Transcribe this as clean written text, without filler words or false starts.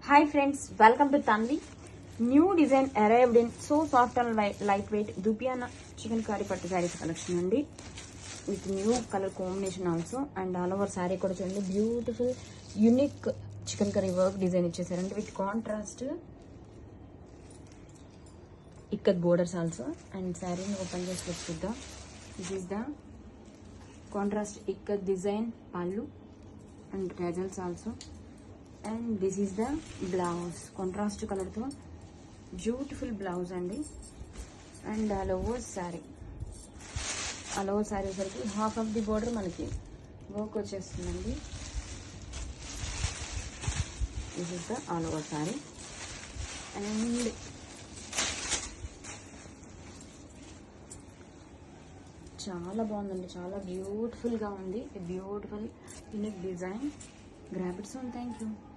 Hi friends, welcome to Tanvi. New design arrived in so soft and lightweight Dupiana chicken curry pattu sarees collection andi with new color combination also, and all over saree kuda chudandi beautiful unique chicken curry work design ichesarandi with contrast ikat borders also. And saree ni open chesi chuddam. This is the contrast ikat design pallu and tassels also. And this is the blouse, contrast color tho beautiful blouse andi. And all over saree sariki half of the border manaki work vachestundandi. This is the all over saree, and చాలా బాగుందండి, చాలా beautiful గా ఉంది. Beautiful unique design. Grab it soon. Thank you.